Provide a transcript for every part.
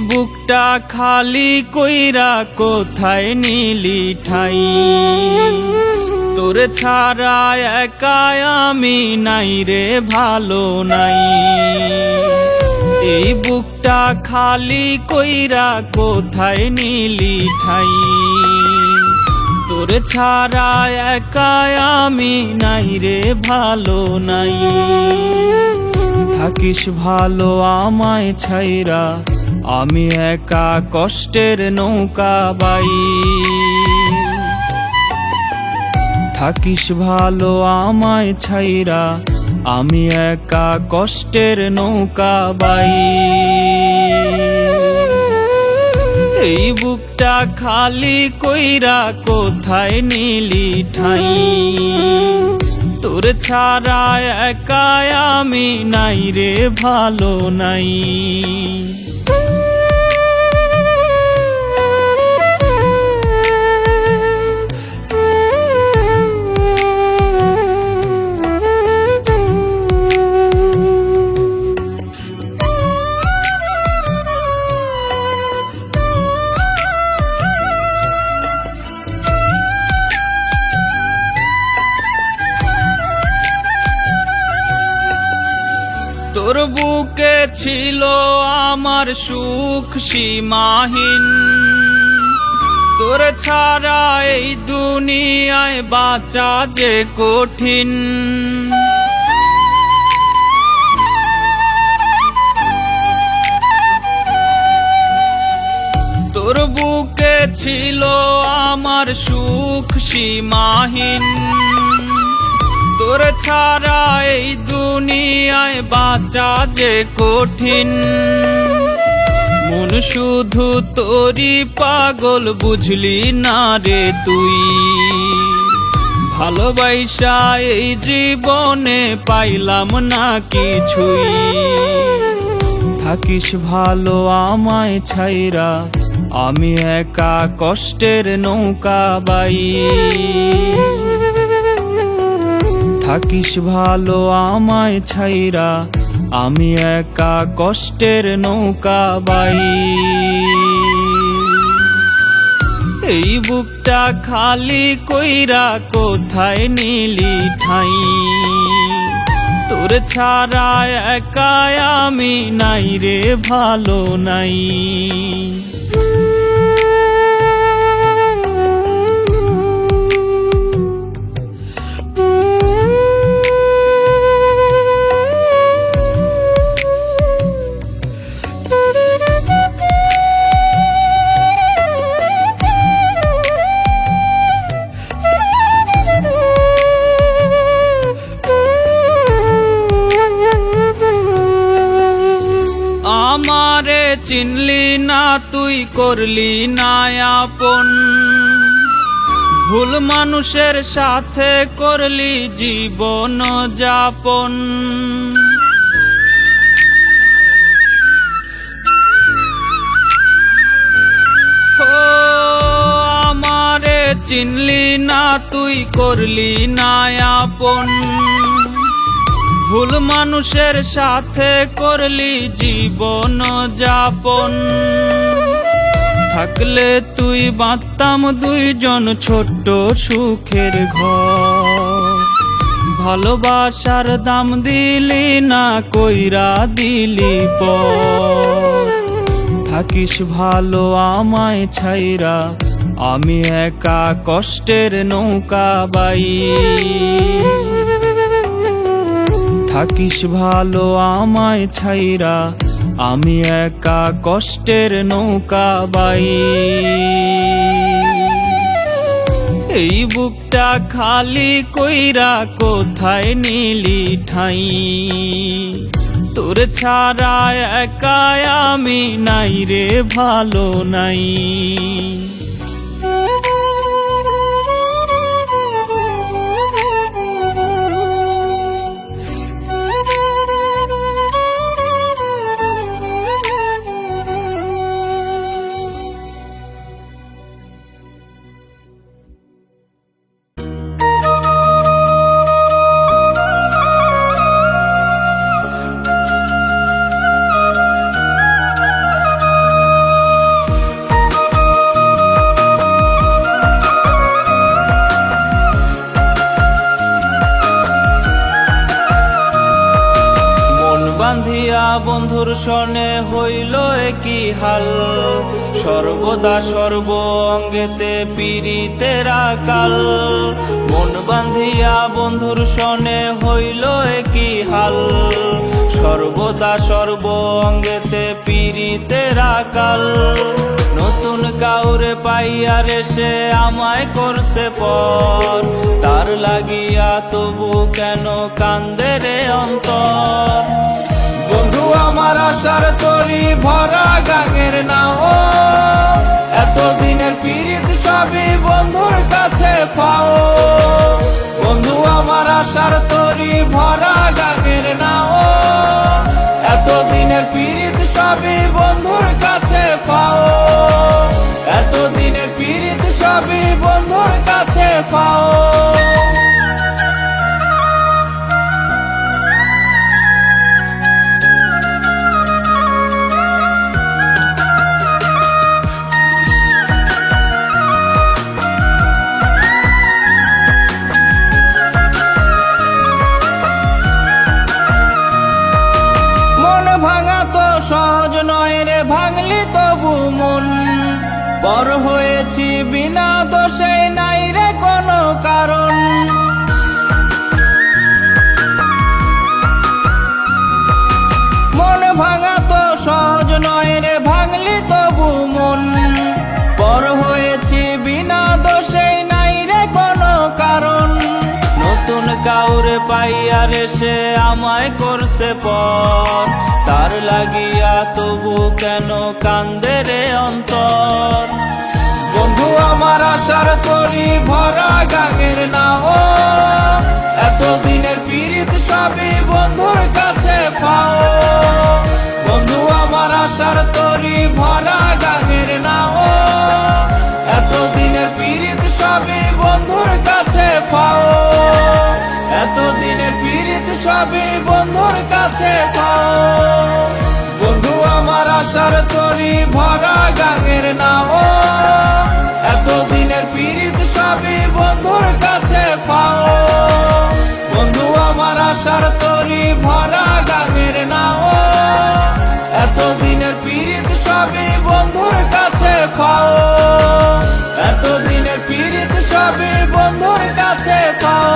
বুকটা খালি কইরা কোথায় নিলি ঠাই, তোর ছাড়া একা আমি নাই রে ভালো নাই। এই বুকটা খালি কইরা কোথায় নিলি ঠাই, তোর ছাড়া একা আমি নাই রে ভালো নাই। থাকিস ভালো আমায় ছাইরা, আমি একা কষ্টের নৌকা বাই। থাকিস ভালো আমায় ছাইরা, আমি একা কষ্টের নৌকা বাই। এই বুকটা খালি কইরা কোথায় নিলি ঠাই, তোর ছাড়া একা আমি নাই রে ভালো নাই। তোর বুকে ছিল আমার সুখ সীমাহীন, তোর ছাড়া এই দুনিয়ায় বাঁচা যে কঠিন। তোর বুকে ছিল আমার সুখ সীমাহীন, তোর ছাড়া এই দুনিয়ায় বাঁচা যে কঠিন। মন শুধু তোরি পাগল বুঝলি না রে তুই, ভালোবাসা এই জীবনে পাইলাম না কিছুই। থাকিস ভালো আমায় ছাইরা, আমি একা কষ্টের নৌকা বাই। থাকিস ভালো আমায় ছাইরা, আমি একা কষ্টের নৌকা বাই। এই বুকটা খালি কইরা কোথায় নিলি ঠাই, তোর ছাড়া একা আমি নাই রে ভালো নাই। আমারে চিনলি না তুই, করলি না আপন, ভুল মানুষের সাথে করলি জীবন যাপন। আমারে চিনলি না তুই, করলি না আপন, ভুল মানুষের সাথে করলি জীবন যাপন। থাকলে তুই বাঁধতাম দুইজন ছোট্ট সুখের ঘর, ভালোবাসার দাম দিলি না কইরা দিলি পর। থাকিস ভালো আমায় ছাইরা, আমি একা কষ্টের নৌকা বাই। থাকিস ভালো আমায় ছাইরা, আমি একা কষ্টের নৌকা বাই। এই বুকটা খালি কইরা কোথায় নিলি ঠাই, তোর ছাড়া একা আমি নাই রে ভালো নাই। বন্ধুর সনে হইল কি হাল, সর্বদা সর্ব অঙ্গেতে পীড়িতের আকাল। মন বাঁধিয়া বন্ধুর সনে হইল কি হাল, সর্বদা সর্ব অঙ্গেতে পীড়িতের আকাল। নতুন কাউরে পাইয়ারে সে আমায় করছে পর, তার লাগিয়া তবু কেন কান্দে রে অন্তর। বন্ধু আমার আশার তরি ভরা গাঙের নাও, এতদিনের পীড়িত সবই বন্ধুর কাছে পাও। বন্ধু আমার আশার তরি ভরা গাঙের নাও, এতদিনের পীড়িত সবই বন্ধুর কাছে পাও। এতদিনের পীড়িত সবই বন্ধুর কাছে পাও। ভাঙা তো সহজ নয় রে, ভাঙলি তবু মন। বড় হয়েছি বিনা দোষে, নাই রে কোনো কারণ। মন ভাঙা তো সহজ নয় রে, ভাঙলি তবু মন। বড় হয়েছি বিনা দোষে, নাই রে কোনো কারণ। নতুন কাউরে পাইয়ারে সে আমায় করছে পর, তার লাগিয়া তবু কেন কান্দে রে অন্তর। বন্ধু আমার আশার তরি ভরা গাঙের নাও, এতদিনের পীড়িত সবই বন্ধুর কাছে পাও। বন্ধু আমার আশার তরি ভরা গাঙের নাও, এতদিনের পীড়িত সবই বন্ধুর কাছে পাও। এতদিনের পীড়িত সবই বন্ধুর কাছে পাও। বন্ধু আমার আশার তরি ভরা গাঙের নাও, এতদিনের পীড়িত সবই বন্ধুর কাছে পাও। বন্ধু আমার আশার তরি ভরা গাঙের নাও, এতদিনের পীড়িত সবই বন্ধুর কাছে পাও। এতদিনের পীড়িত সবই বন্ধুর কাছে পাও।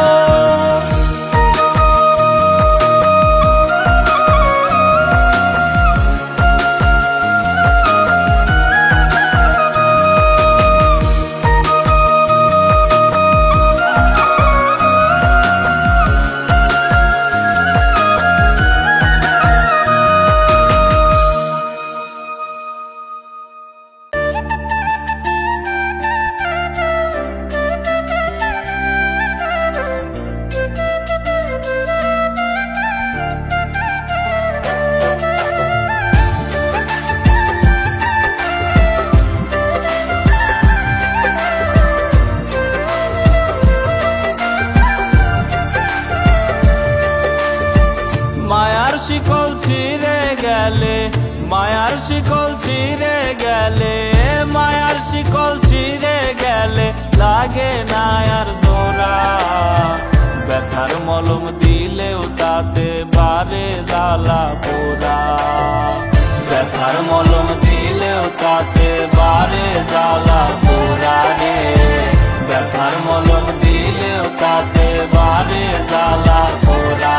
শিকল ছিঁড়ে গেলে, মায়ার শিকল ছিঁড়ে গেলে, মায়ার শিকল ছিঁড়ে গেলে লাগে না আর জোড়া। ব্যথার মলম দিলেও তাতে বারে জ্বালা পোড়া। ব্যথার মলম দিলেও তাতে বারে জ্বালা পোড়া রে। ব্যথার মলম দিলেও তাতে বারে জ্বালা পোড়া।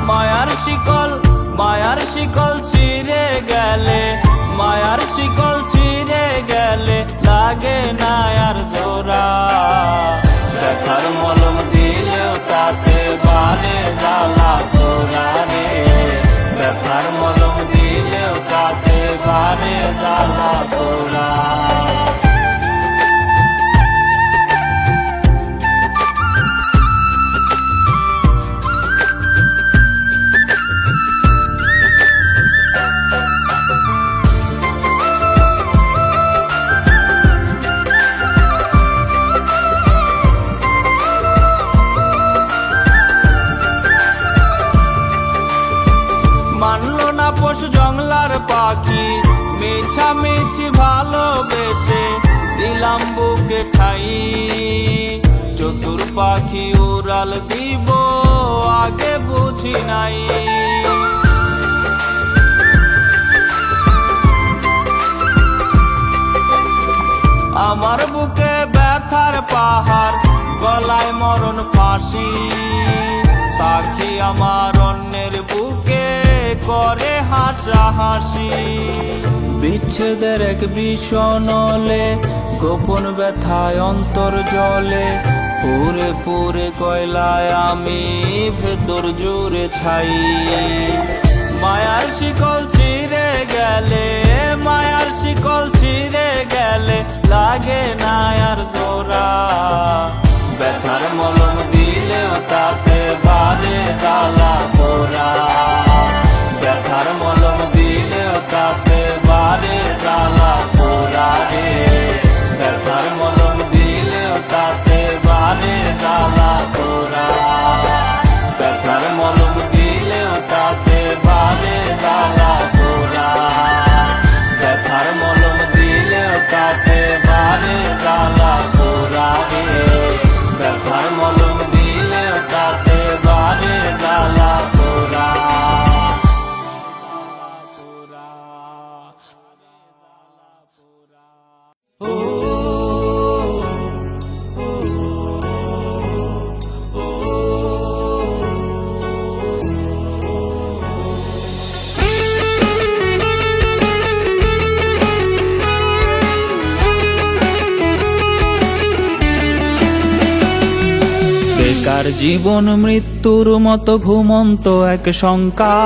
মায়ার শিকল ছিঁড়ে গেলে, মায়ার শিকল ছিঁড়ে গেলে লাগে না আর জোড়া। ব্যথার মলম দিলেও তাতে বারে জ্বালা পোড়া রে। ব্যথার মলম দিলেও তাতে বারে জ্বালা পোড়া। পশু জংলার পাখি মিছামিছি ভালোবেসে দিলাম বুকে ঠাই। চতুর পাখি উড়াল দিব আগে বুঝি নাই। আমার বুকে ব্যথার পাহাড়, গলায় মরণ ফাঁসি। পাখি আমার অন্যের বুকে করে হাসাহাসি। বিচ্ছেদের এক বিষণলে, গোপন ব্যথায় অন্তর জলে, পুরে পুরে কয়লায় আমি ভেতর জুড়ে ছাই। মায়ার শিকল ছিঁড়ে গেলে, মায়ার শিকল ছিঁড়ে গেলে লাগে না আর জোড়া। ব্যথার মলম দিলেও তাতে বাড়ে জ্বালা পোড়া। ব্যথার মলম দিলেও তাতে বাড়ে জ্বালা পোড়া রে। ব্যথার মলম দিলেও তাতে বাড়ে জ্বালা পোড়া। ব্যথার মলম দিলেও তাতে বাড়ে জ্বালা পোড়া। ব্যথার মলম দিলেও তাতে বাড়ে জ্বালা পোড়া রে। ব্যথার মলম দিলেও তাতে বাড়ে জ্বালা পোড়া। বেকার জীবন মৃত্যুর মতো ঘুমন্ত এক শঙ্কা।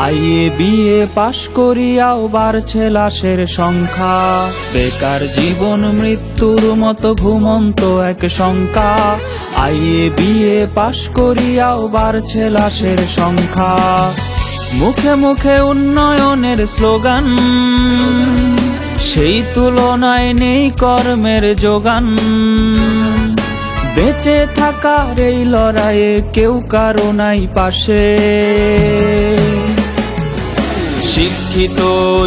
আইয়ে বিয়ে পাশ করিয়াও বাড়ছে লাশের সংখ্যা। বেকার জীবন মৃত্যুর মতো ঘুমন্ত এক শঙ্কা। আইয়ে বিয়ে পাশ করিয়াও বাড়ছে লাশের সংখ্যা। মুখে মুখে উন্নয়নের স্লোগান, সেই তুলনায় নেই কর্মের যোগান। বেঁচে থাকার এই লড়াইয়ে কেউ কারো নাই পাশে। শিক্ষিত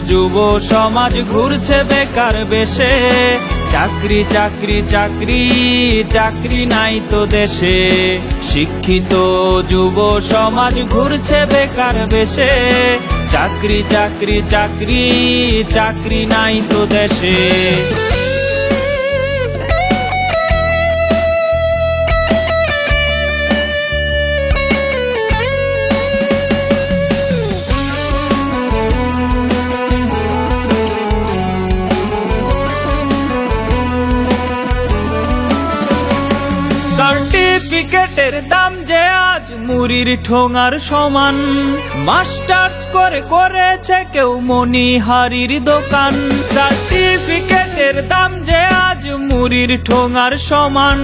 যুব সমাজ ঘুরছে বেকার বেশে। চাকরি চাকরি চাকরি চাকরি নাই তো দেশে। শিক্ষিত যুব সমাজ ঘুরছে বেকার বেশে। চাকরি চাকরি চাকরি চাকরি নাই তো দেশে। সার্টিফিকেটের দাম যে আজ মুড়ির ঠোঙার সমান। মাস্টার্স করে করেছে কেউ মনিহারির দোকান। সার্টিফিকেটের দাম যে আজ মুড়ির ঠোঙার সমান।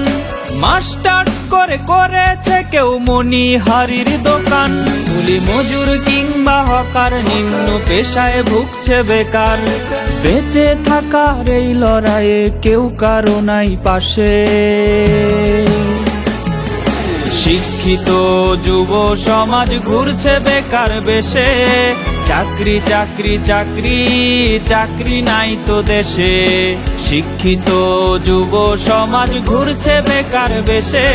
মাস্টার্স করে করেছে কেউ মনিহারির দোকান। কুলি মজুর কিংবা হকার নিম্ন পেশায় ভুগছে বেকার। বেঁচে থাকার এই লড়াইয়ে কেউ কারো নাই পাশে। শিক্ষিত যুব সমাজ ঘুরছে বেকার বেশে। চাকরি চাকরি চাকরি চাকরি নাই তো দেশে। শিক্ষিত যুব সমাজ ঘুরছে বেকার বেশে।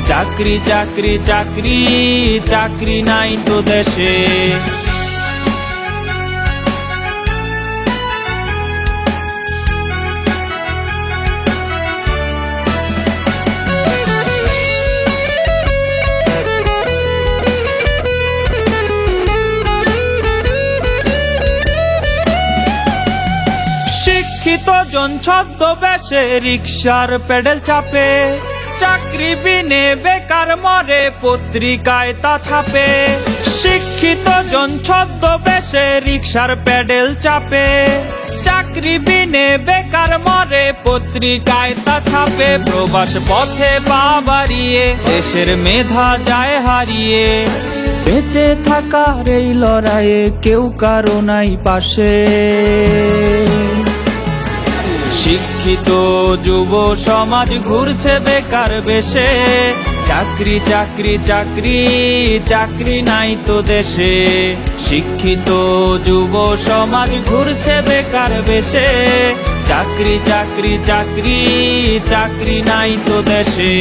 চাকরি চাকরি চাকরি চাকরি নাই তো দেশে। শিক্ষিত জন ছদ্মবেশে রিকশার পেডেল চাপে। চাকরি বিনে বেকার মরে পত্রিকায় তা ছাপে। শিক্ষিত জন ছদ্মবেশে রিকশার পেডেল চাপে। চাকরি বিনে বেকার মরে পত্রিকায় তা ছাপে। প্রবাস পথে পা বাড়িয়ে দেশের মেধা যায় হারিয়ে। বেঁচে থাকার এই লড়াইয়ে কেউ কারো নাই পাশে। শিক্ষিত যুব সমাজ ঘুরছে বেকার বেশে। চাকরি চাকরি চাকরি চাকরি নাই তো দেশে। শিক্ষিত যুব সমাজ ঘুরছে বেকার বেশে। চাকরি চাকরি চাকরি চাকরি নাই তো দেশে।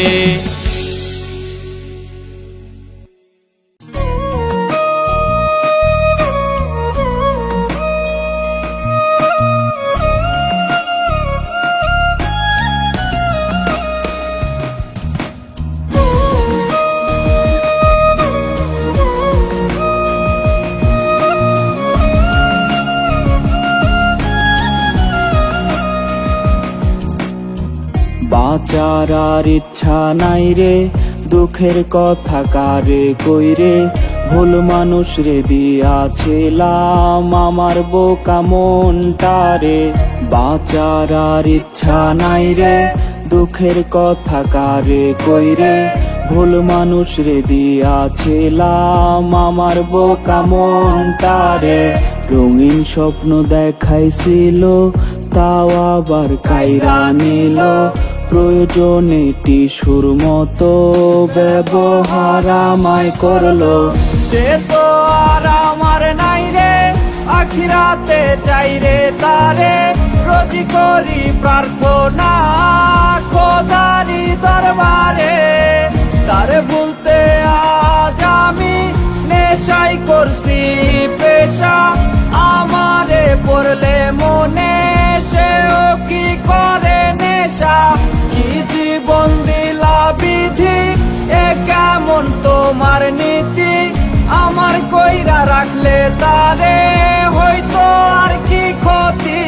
বাঁচার আর ইচ্ছা নাই রে, দুঃখের কথা কারে কইরে, ভুল মানুষ রে দিয়াছিলাম আমার বোকা মনটারে। বাঁচার আর ইচ্ছা নাই রে, দুঃখের কথা কারে কইরে, ভুল মানুষ রে দিয়াছিলাম আমার বোকা মনটারে। রঙিন স্বপ্ন দেখাইছিল তাও আবার কাইরা নিল, প্রয়োজনে টিসুর মতো ব্যবহার আমায় করলো। সে তো আর আমার নাই রে, আখিরাতে চাই রে তারে, রোজি করি প্রার্থনা খোদারি দরবারে। তারে ভুলতে আজ আমি নেশাই করছি পেশা, আমারে পড়লে মনে সেও কি করে নেশা। কি জীবন দিলা বিধি, এ কেমন তোমার নীতি, আমার কইরা রাখলে তারে হয়তো আর কি ক্ষতি।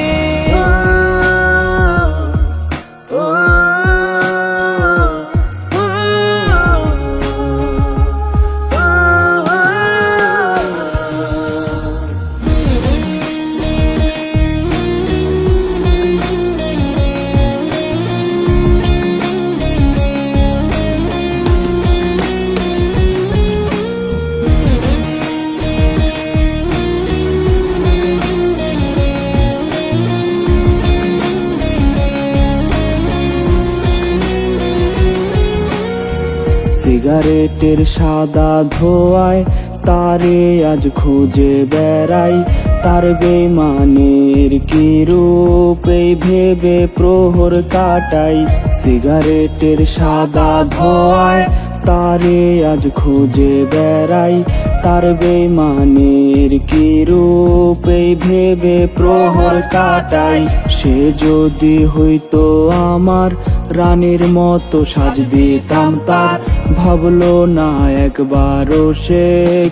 সিগারেটের সাদা ধোয়ায় তারে আজ খুঁজে বেড়াই, তার বেমানের কি রূপ এই ভেবে প্রহর কাটাই। সিগারেটের সাদা ধোয়ায় তারে আজ খুঁজে বেড়াই, তার বেমানের কি রূপ এই ভেবে প্রহর কাটাই। সে যদি হইতো আমার রানীর মতো সাজ দিতাম তার, ভাবলো না একবারও সে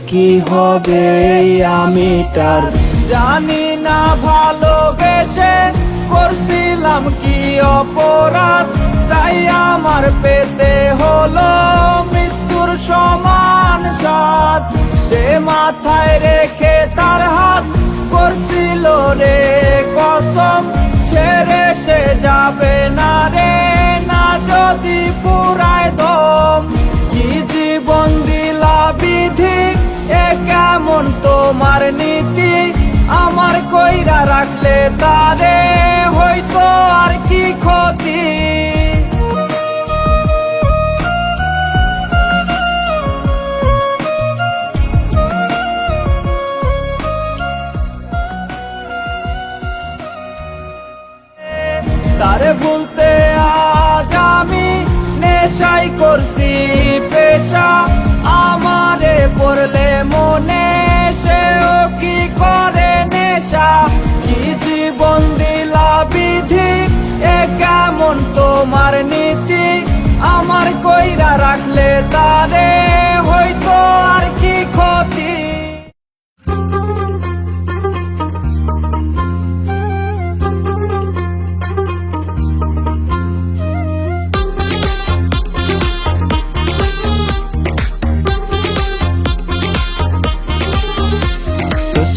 কি হবে এই আমিটার। জানি না ভালোবেসে করছিলাম কি অপরাধ, তাই আমার পেতে হলো মৃত্যুর সমান স্বাদ। সে মাথায় রেখে তার হাত করছিল রে কসম, ছেড়ে সে যাবে না রে, না যদি ফুরায় দম। কি জীবন দিলা বিধি, এ কেমন তোমার নীতি, আমার কইরা রাখলে তারে হয়তো আর কি ক্ষতি। তারে ভুলতে আজ আমি নেশাই করছি পেশা, আমারে পড়লে মনে সেও কি করে নেশা। কি জীবন দিলা বিধি, এ কেমন তোমার নীতি, আমার কইরা রাখলে তারে হয়তো আর কি ক্ষতি।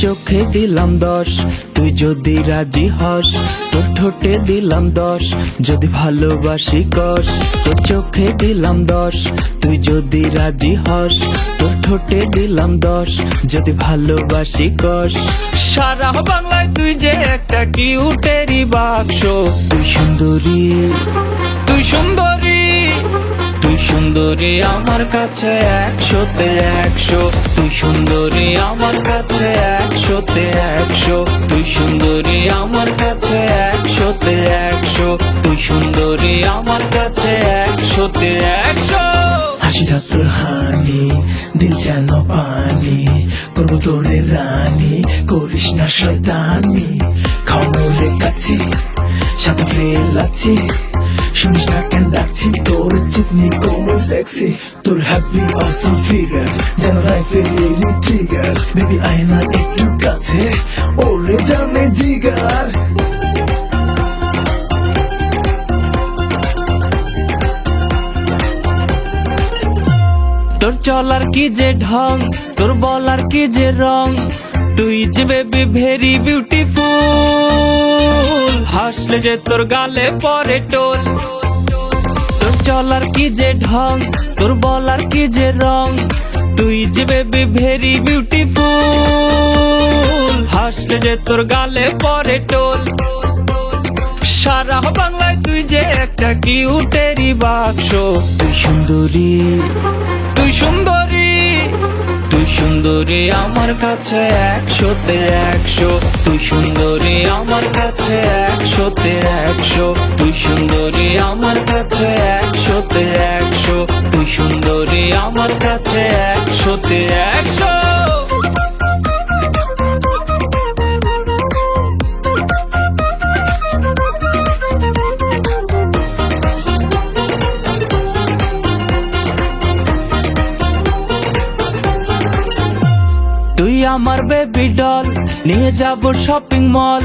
চোখে দিলাম 10 তুই যদি রাজি হস, তোর ঠোঁটে দিলাম 10 যদি ভালোবাসি কস। তোর চোখে দিলাম 10 তুই যদি রাজি হস, তোর ঠোঁটে দিলাম 10 যদি ভালোবাসি কস। সারা বাংলায় তুই যে একটা কিউটেরি বাক্স, তুই সুন্দরী তুই সুন্দরী তুই সুন্দরী আমার কাছে 100-তে 100, তুই সুন্দরী আমার কাছে 100-তে 100, তুই সুন্দরী আমার কাছে 100-তে 100, তুই সুন্দরী আমার কাছে 100-তে 100। হাসিটা তোর হানি, দিল যেন পানি, করবো তোরে রানী, করিস না শয়তানি। খাওয়ানোরে কাছি সাথে ফেলাচ্ছি, শুনিস না কেন ডাকছি, তোর চিকনি কোমল সেক্সি, তোর হ্যাপি অসাম ফিগার যেন রাইফেলের ট্রিগার। বেবি আয়না একটু কাছে, ওরে জানে জিগার। চলার কি যে ঢং, তোর বলার কি যে রং, তুই যে বেবি ভেরি বিউটিফুল। হাসলে যে তোর গালে পরে টোল, তোর চলার কি যে ঢং, তোর বলার কি যে রং, তুই যে বেবি ভেরি বিউটিফুল। হাসলে যে তোর গালে পরে টোল। সারা বাংলায় তুই যে একটা কিউটেরি বাক্স। তুই সুন্দরী, তুই সুন্দরী, তুই সুন্দরী আমার কাছে 100-তে 100। তুই সুন্দরী আমার কাছে 100-তে 100। তুই সুন্দরী আমার কাছে 100-তে 100। তুই সুন্দরী আমার কাছে 100-তে 100। তুই আমার বেবি ডল, নিয়ে যাব শপিং মল।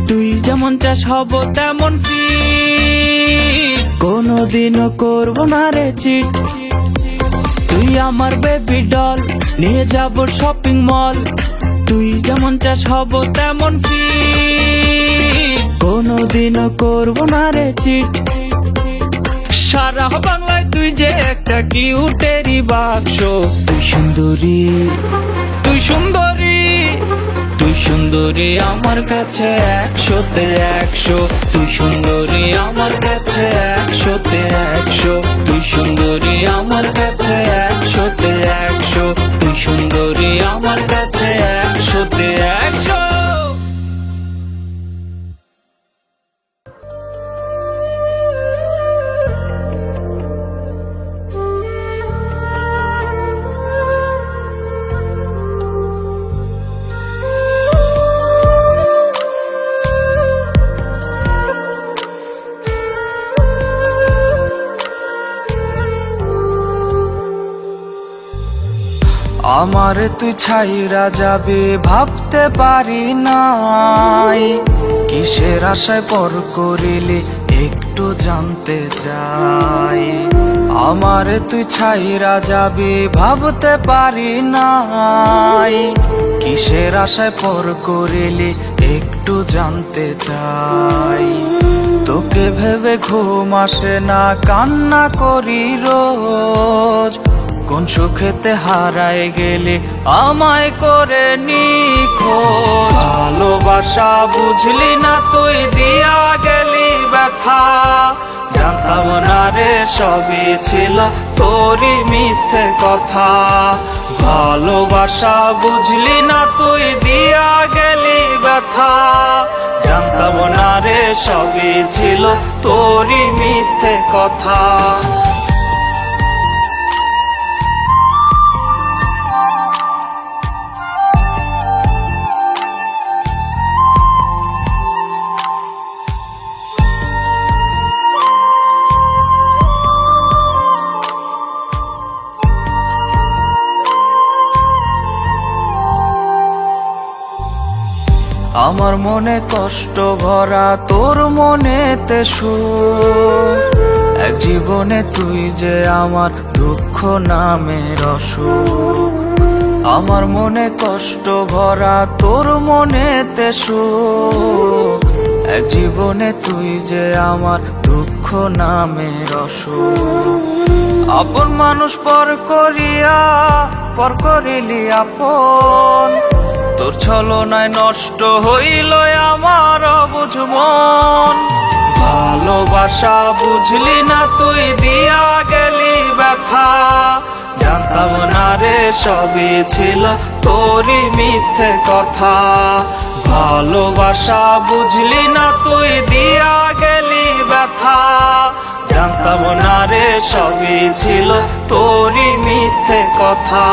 তুই যেমন চাস হব তেমন ফিট, কোনোদিনও করব না রে চিট। তুই আমার বেবি ডল, নিয়ে যাব শপিং মল। তুই যেমন চাস হব তেমন ফিট, কোনোদিনও করব না রে চিট। সারা বাংলায় তুই যে একটা কিউটেরি বাক্স। তুই সুন্দরী, তুই সুন্দরী, তুই সুন্দরী আমার কাছে 100-তে 100। তুই সুন্দরী আমার কাছে 100-তে 100। তুই সুন্দরী আমার কাছে 100-তে 100। তুই সুন্দরী আমার কাছে 100-তে 100। আমারে তুই ছাইরা যাবে ভাবতে পারি নাই, কিসের আশায় পর করিলি একটু জানতে চাই। আমারে তুই ছাইরা যাবে ভাবতে পারি নাই, কিসের আশায় পর করিলি একটু জানতে চাই। তোকে ভেবে ঘুম আসে না, কান্না করি রোজ। কোন সুখেতে হারায় গেলে আমায় করে নিখোঁজ। ভালোবাসা বুঝলি না তুই, দিয়া গেলি ব্যথা। জানতাম না রে সবই ছিল তোরই মিথ্যে কথা। ভালোবাসা বুঝলি না তুই, দিয়া গেলি ব্যথা। জানতাম না রে সবই ছিল তোরই মিথ্যে কথা। আমার মনে কষ্ট ভরা, তোর মনেতে সুখ। এক জীবনে তুই যে আমার দুঃখ নামের অসুখ। আমার মনে কষ্ট ভরা, তোর মনেতে সুখ। এক জীবনে তুই যে আমার দুঃখ নামের অসুখ। আপন মানুষ পর করিয়া পর করিলি আপন। তোর ছলনায় নষ্ট হইল আমার অবুঝ মন। ভালোবাসা বুঝলি না তুই, দিয়া গেলি ব্যথা। জানতাম না রে সবই ছিল তোরই মিথ্যে কথা। ভালোবাসা বুঝলি না তুই, দিয়া গেলি ব্যথা। জানতাম না রে সবই ছিল তোরই মিথ্যে কথা।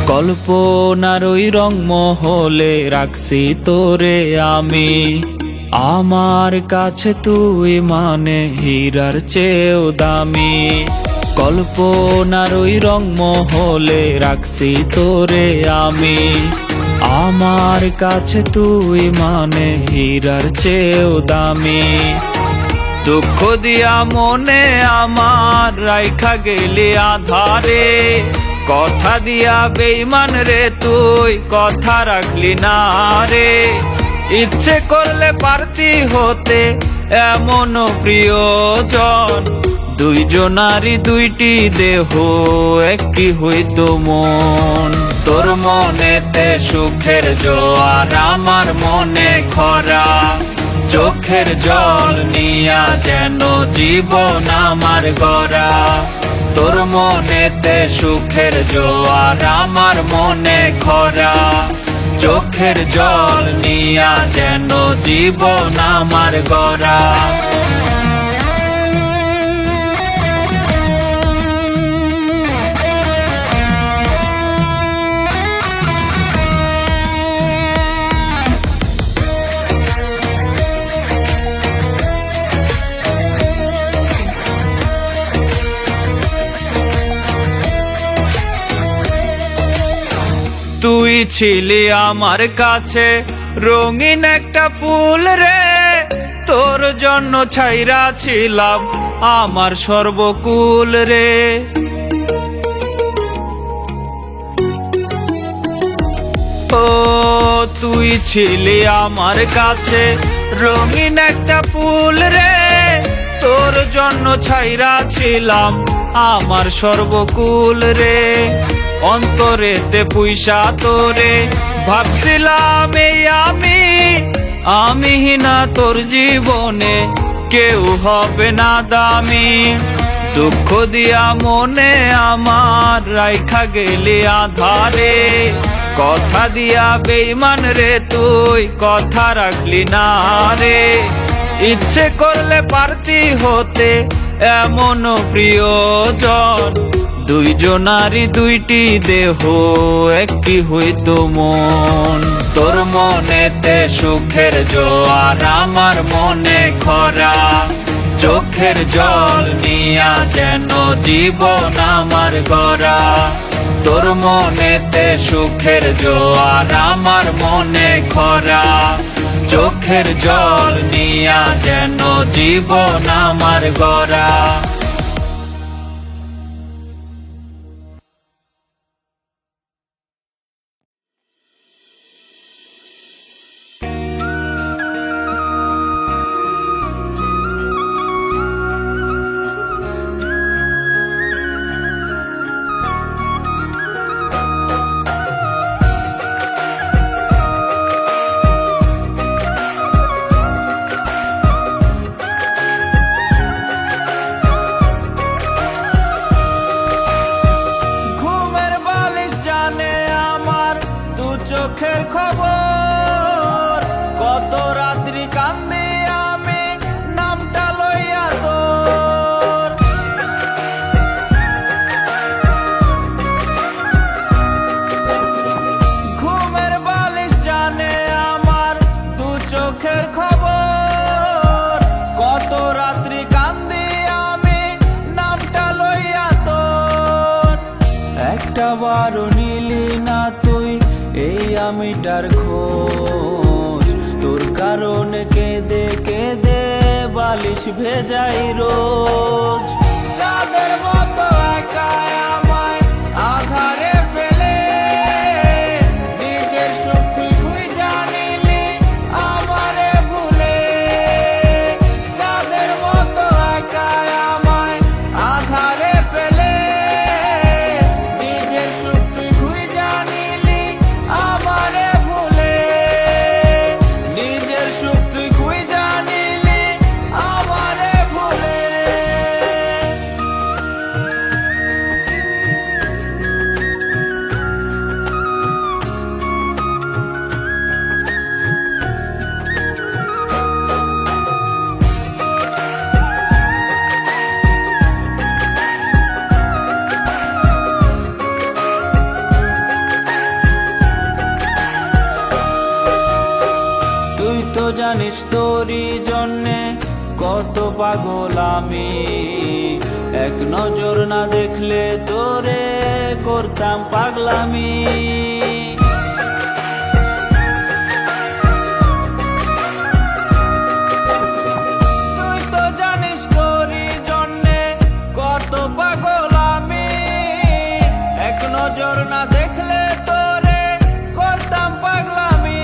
কল্পনার ওই রংমহলে রাখছি তোরে আমি, আমার কাছে তুই মানে হীরার চেয়েও দামি। কল্পনার ওই রংমহলে রাখছি তোরে আমি, আমার কাছে তুই মানে হীরার চেয়েও দামি। দুঃখ দিয়া মনে আমার রাইখা গেলি আধারে, কথা দিয়া বেঈমান রে তুই কথা রাখলি না রে। ইচ্ছে করলে পারতি হতে এমন প্রিয়জন, দুইজনারই দুইটি দেহ একটি হইতো মন। তোর মনেতে সুখের জোয়ার আমার মনে খরা, চোখের জল নিয়া যেন জীবন আমার গড়া। তোর মনেতে সুখের জোয়ার আমার মনে খরা, চোখের জল নিয়া যেন জীবন আমার গড়া। তুই ছিলি আমার কাছে রঙিন একটা ফুল রে, তোর জন্য ছাইরা ছিলাম আমার সর্বকুল রে। ও তুই ছিলি আমার কাছে রঙিন একটা ফুল রে, তোর জন্য ছাইরা ছিলাম আমার সর্বকুল রে। অন্তরেতে পুইসা তোরে ভাবছিলাম এই আমি না তোর জীবনে কেউ হবে না দামি। দুঃখ দিয়া মনে আমার রাইখা গেলি আধারে, কথা দিয়া বেঈমান রে তুই কথা রাখলি না রে। ইচ্ছে করলে পারতি হতে এমন প্রিয়জন, দুইজনারই দুইটি দেহ একটি হইতো মন। তোর মনেতে সুখের জোয়ার আমার মনে খরা, চোখের জল নিয়া যেন জীবন আমার গড়া। তোর মনেতে সুখের জোয়ার আমার মনে খরা, চোখের জল নিয়া যেন জীবন আমার গড়া। চোখের খবর কত রাত্রি কান্দি আমি নামটা লইয়া তোর। ঘুমের বালিশ জানে আমার দু চোখের খবর, কত রাত্রি কান্দি আমি নামটা লইয়া তোর। একটা বারো নিলি না তুই এই আমিটার খোঁজ, তোর কারণে কেঁদে কেঁদে বালিশ ভেজাই রোজ। চাঁদের মতো একা আমায় আধারে ফেলে, নিজের সুখ তুই খুঁজা নিলি আমারে ভুলে। চাঁদের মতো একা আমায় আধারে ফেলে, নিজের সুখ তুই খুঁজা নিলি আমারে ভুলে। নিজের সুখ তুই খুঁজা নিলি আমারে ভুলে। কত পাগল আমি, এক নজর না দেখলে তোরে করতাম পাগলামি। তুই তো জানিস তোরই জন্যে কত পাগল আমি, এক নজর না দেখলে তোরে করতাম পাগলামি।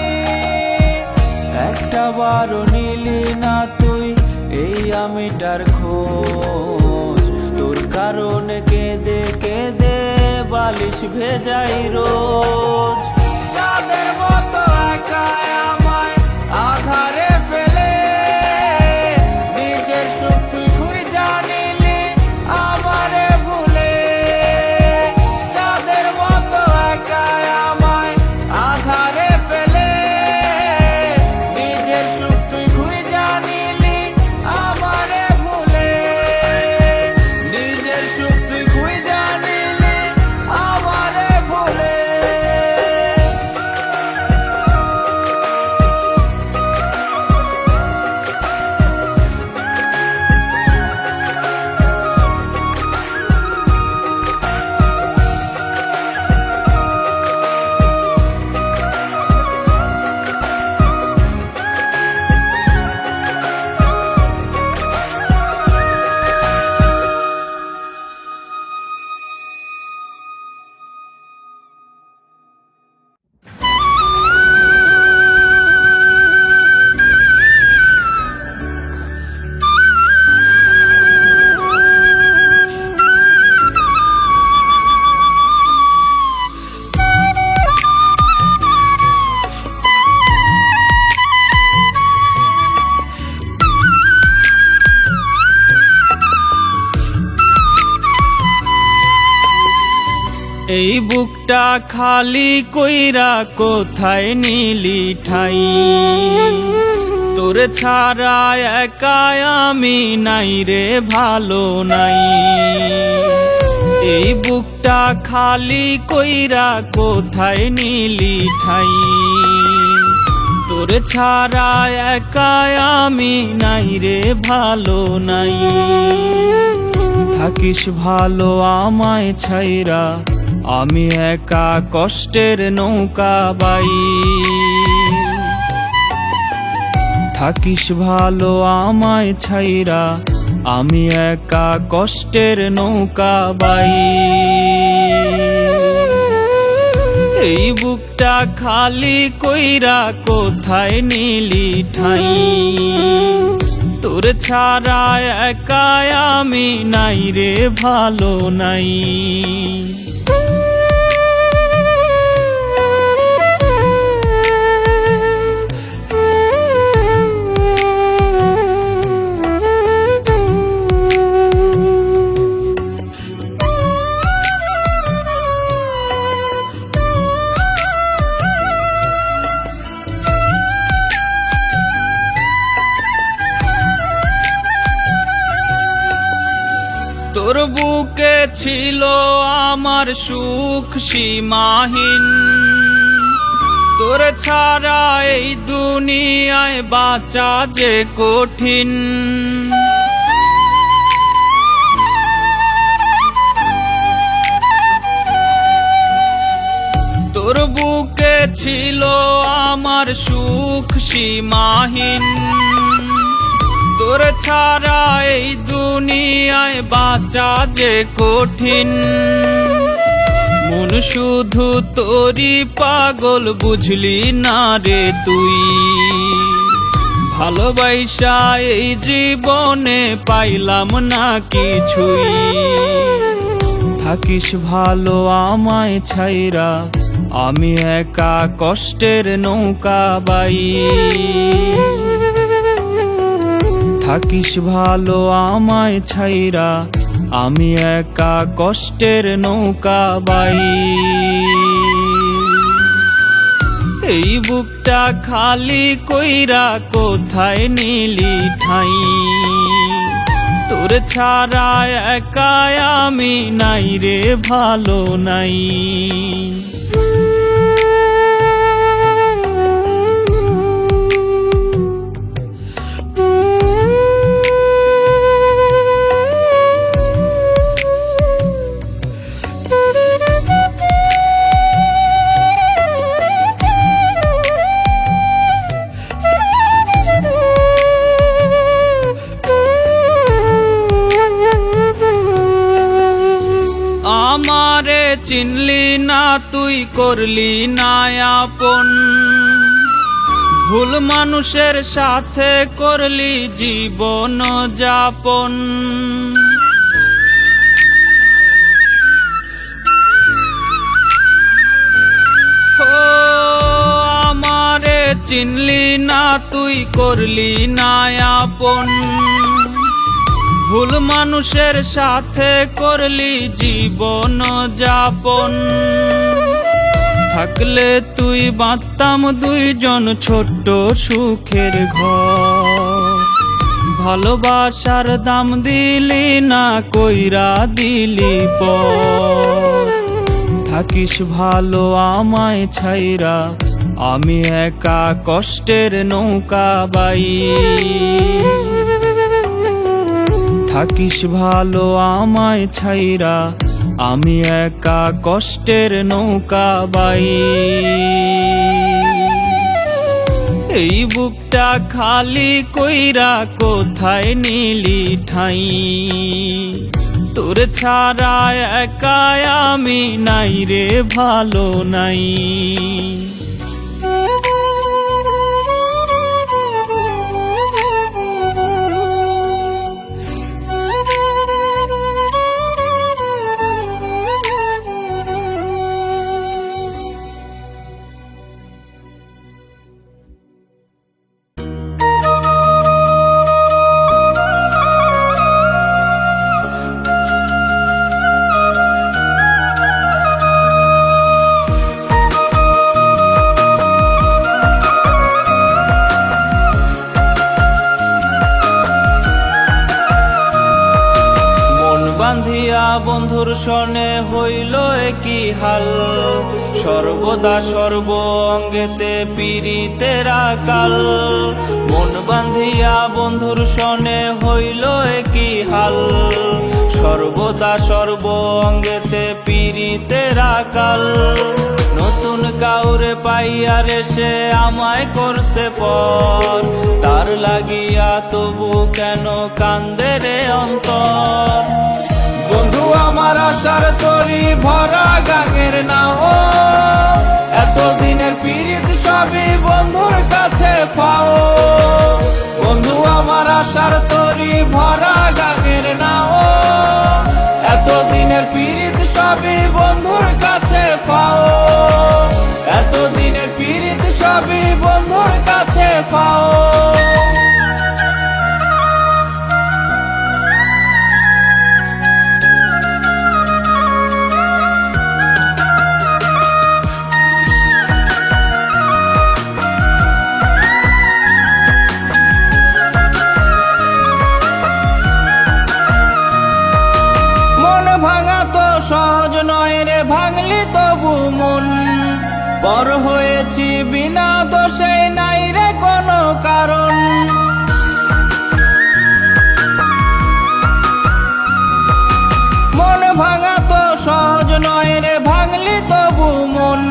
একটা বারও নিলি না তুই এই আমিটার খোঁজ, তোর কারণে কেঁদে কেঁদে বালিশ ভেজাই রোজ। চাঁদের মতো একা আমায় আধারে ফেলে, নিজের সুখ তুই খুঁজে নিলি আমারে ভুলে। চাঁদের মতো একা আমায় আধারে ফেলে, নিজের সুখ তুই খুঁজে নিলি আমারে ভুলে। নিজের সুখ তুই খুঁজে নিলি আমারে ভুলে। এই বুকটা খালি কইরা কোথায় নিলি ঠাই, তোর ছাড়া একা আমি নাই রে ভালো নাই। এই বুকটা খালি কইরা কোথায় নিলি ঠাই, তোর ছাড়া একা আমি নাই রে ভালো নাই। থাকিস ভালো আমায় ছাইরা, আমি একা কষ্টের নৌকা বাই। থাকিস ভালো আমায় ছাইরা, আমি একা কষ্টের নৌকা বাই। এই বুকটা খালি কইরা কোথায় নিলি ঠাই, তোর ছাড়া একা আমি নাই রে ভালো নাই। তোর বুকে ছিল আমার সুখ সীমাহীন, তোর ছাড়া এই দুনিয়ায় বাঁচা যে কঠিন। তোর বুকে ছিল আমার সুখ সীমাহীন, তোর ছাড়া এই দুনিয়ায় বাঁচা যে কঠিন। মন শুধু তোরি পাগল বুঝলি না রে তুই, ভালোবাসা এই জীবনে পাইলাম না কিছুই। থাকিস ভালো আমায় ছাইরা, আমি একা কষ্টের নৌকা বাই। থাকিস ভালো আমায় ছাইরা, আমি একা কষ্টের নৌকা বাই। এই বুকটা খালি কইরা কোথায় নিলি ঠাই, তোর ছাড়া একা আমি নাই রে ভালো নাই। আমারে চিনলি না তুই করলি না আপন, ভুল মানুষের সাথে করলি জীবন যাপন। ও আমারে চিনলি না তুই করলি না আপন, ভুল মানুষের সাথে করলি জীবন যাপন। থাকলে তুই বাঁধতাম দুইজন ছোট্ট সুখের ঘর, ভালোবাসার দাম দিলি না কইরা দিলি পর। থাকিস ভালো আমায় ছাইরা, আমি একা কষ্টের নৌকা বাই। থাকিস ভালো আমায় ছাইরা, আমি একা কষ্টের নৌকা বাই। এই বুকটা খালি কইরা কোথায় নিলি ঠাই, তোর ছাড়া একা আমি নাই রে ভালো নাই। বান্ধিয়া বন্ধুর সনে হইল কি হাল, সর্বদা সর্ব অঙ্গেতে পীড়িতের আকাল। মন বান্ধিয়া বন্ধুর সনে হইল কি হাল, সর্বদা সর্ব অঙ্গেতে পীড়িতের আকাল। নতুন কাউরে পাইয়ারে সে আমায় করছে পর, তার লাগিয়া তবু কেন কান্দে রে অন্তর। বন্ধু আমার আশার তরি ভরা গাঙের নাও, এতদিনের পীড়িত সবই বন্ধুর কাছে পাও। বন্ধু আমার আশার তরি ভরা গাঙের নাও, এতদিনের পীড়িত সবই বন্ধুর কাছে পাও। এতদিনের পীড়িত সবই বন্ধুর কাছে পাও। ভাঙা তো সহজ নয় রে, ভাঙলি তবু মন। পর হয়েছি বিনা দোষে, নাই রে কোনো কারণ। মন ভাঙা তো সহজ নয় রে, ভাঙলি তবু মন।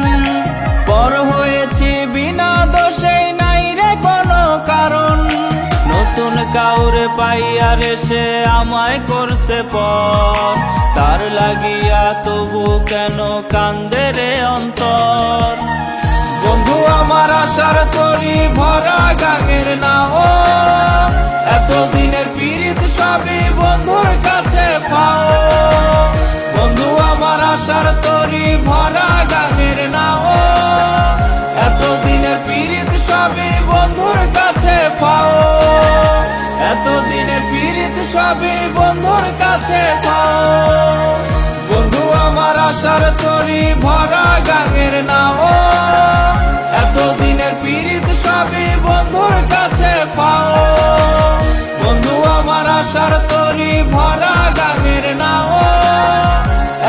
পর হয়েছি বিনা দোষে, নাই রে কোনো কারণ। নতুন কাউরে পাইয়ারে সে আমায় করছে পর, তার লাগিয়া তবু কেন কান্দে রে অন্তর। বন্ধু আমার আশার তরি ভরা গাঙের নাও, এতদিনের পীড়িত সবই বন্ধুর কাছে পাও। বন্ধু আমার আশার তরি ভরা গাঙের নাও, এতদিনের পীড়িত সবই বন্ধুর কাছে পাও। এতদিনের পীড়িত সবই বন্ধুর কাছে পাও। বন্ধু আমার আশার তরি ভরা গাঙের নাও, এতদিনের পীড়িত সবই বন্ধুর কাছে পাও। বন্ধু আমার আশার তরি ভরা গাঙের নাও,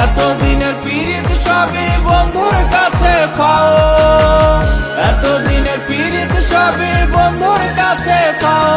এতদিনের পীড়িত সবই বন্ধুর কাছে পাও। এতদিনের পীড়িত সবই বন্ধুর কাছে পাও।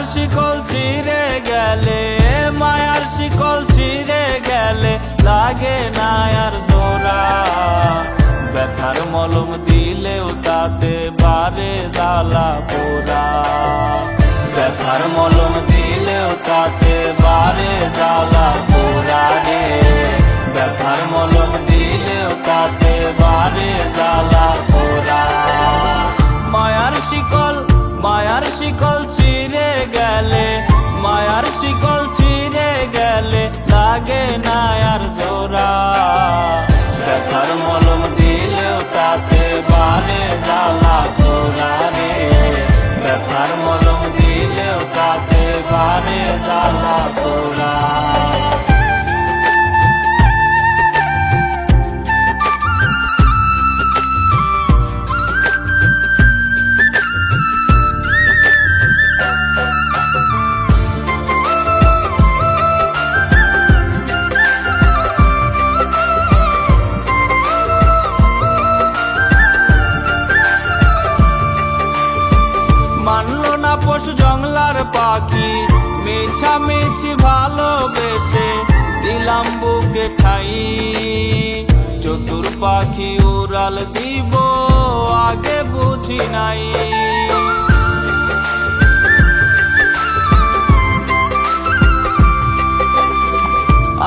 মায়ার শিকল ছিঁড়ে গেলে, মায়ার শিকল ছিঁড়ে গেলে লাগে না আর জোড়া। ব্যথার মলম দিলেও তাতে বারে জ্বালা পোড়া। ব্যথার মলম দিলেও তাতে বারে জ্বালা পোড়া রে। ব্যথার মলম দিলেও তাতে বারে জ্বালা পোড়া। মায়ার শিকল, মায়ার শিকল ছিঁড়ে গেলে, মায়ার শিকল ছিঁড়ে গেলে লাগে না আর জোড়া। ব্যথার মলম দিলেও তাতে বারে জ্বালা পোড়া রে। ব্যথার মলম দিলেও তাতে বারে জ্বালা পোড়া। মানলো না পশু জংলার পাখি, মিছামিছি ভালোবেসে দিলাম বুকে ঠাই। চতুর পাখি উড়াল দিব আগে বুঝি নাই।